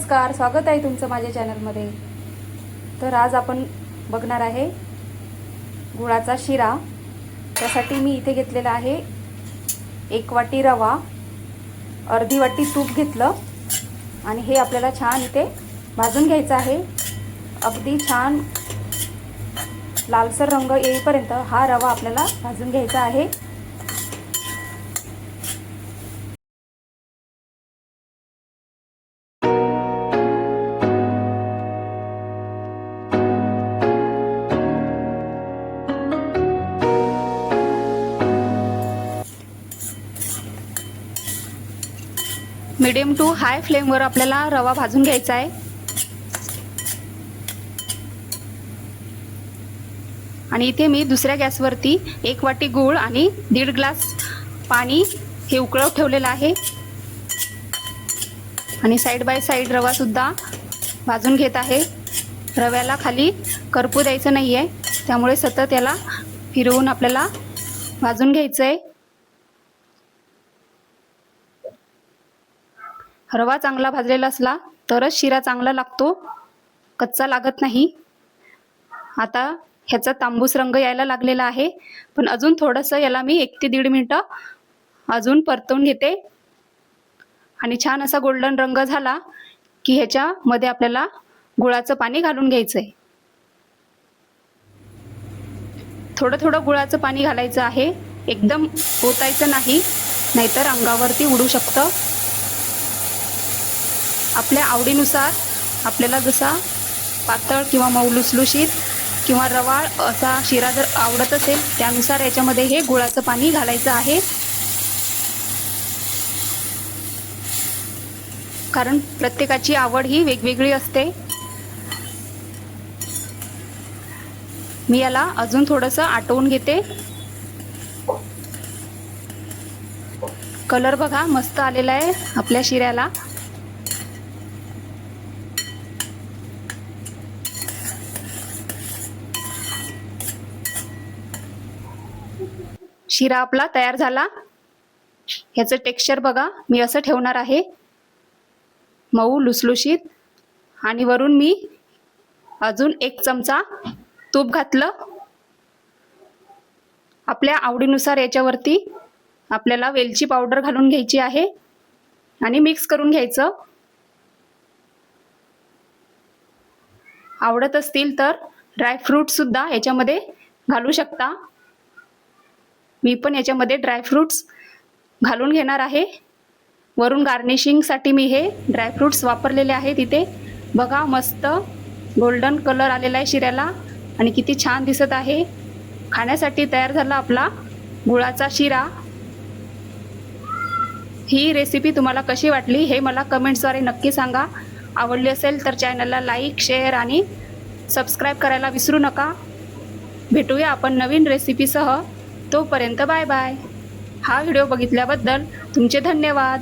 नमस्कार, स्वागत आहे तुमचं माझ्या चॅनलमध्ये। तर आज आपण बघणार आहे गुळाचा शिरा। त्यासाठी मी इथे घेतलेला आहे 1 वाटी रवा, अर्धी वाटी तूप घेतलं आणि हे आपल्याला छान इथे भाजून घ्यायचं आहे। अगदी छान लालसर रंग येईपर्यंत हा रवा आपल्याला भाजून घ्यायचा आहे। मीडियम टू हाय फ्लेमवर आपल्याला रवा भाजून घ्यायचा आहे। आणि इथे मी दुसऱ्या गॅसवरती 1 वाटी गूळ आणि 1.5 ग्लास पाणी हे उकळवत ठेवलेलं आहे। आणि साइड बाय साइड रवा सुद्धा भाजून घेत आहे। रव्याला खाली करपू द्यायचं नाही आहे, त्यामुळे सतत याला फिरवून आपल्याला भाजून घ्यायचं आहे। रवा चांगला भाजलेला असला तरच शिरा चांगला लागतो, कच्चा लागत नाही। आता ह्याचा तांबूस रंग यायला लागलेला आहे, पण अजून थोडंसं याला मी 1 ते 1.5 मिनिटं अजून परतवून घेते। आणि छान असा गोल्डन रंग झाला की ह्याच्यामध्ये आपल्याला गुळाचं पाणी घालून घ्यायचं आहे। थोडं थोडं गुळाचं पाणी घालायचं आहे, एकदम ओतायचं नाही, नाहीतर अंगावरती उडू शकतं। आपल्या आवडीनुसार आपल्याला जसा पातळ किंवा मऊ लुसलुशीत किंवा रवाळ असा शिरा जर आवडत असेल त्यानुसार याच्यामध्ये हे गुळाचं पाणी घालायचं आहे। कारण प्रत्येकाची आवड ही वेगवेगळी असते। मी याला अजून थोडंसं आटवून घेते। कलर बघा मस्त आलेला आहे आपल्या शिऱ्याला। शिरा आपला तयार झाला। ह्याचं टेक्स्चर बघा, मी असं ठेवणार आहे, मऊ लुसलुशीत। आणि वरून मी अजून 1 चमचा तूप घातलं। आपल्या आवडीनुसार याच्यावरती आपल्याला वेलची पावडर घालून घ्यायची आहे आणि मिक्स करून घ्यायचं। आवडत असतील तर ड्रायफ्रूट सुद्धा याच्यामध्ये घालू शकता। मी पण याच्यामध्ये ड्रायफ्रूट्स घालून घेणार आहे। वरून गार्निशिंगसाठी मी हे ड्रायफ्रूट्स वापरलेले आहेत। इथे बघा मस्त गोल्डन कलर आलेला आहे शिऱ्याला आणि किती छान दिसत आहे। खाण्यासाठी तयार झाला आपला गुळाचा शिरा। ही रेसिपी तुम्हाला कशी वाटली हे मला कमेंट्सद्वारे नक्की सांगा। आवडली असेल तर चॅनलला लाईक, शेअर आणि सबस्क्राईब करायला विसरू नका। भेटूया आपण नवीन रेसिपीसह। तोपर्यंत बाय बाय। हा व्हिडिओ बघितल्याबद्दल तुमचे धन्यवाद।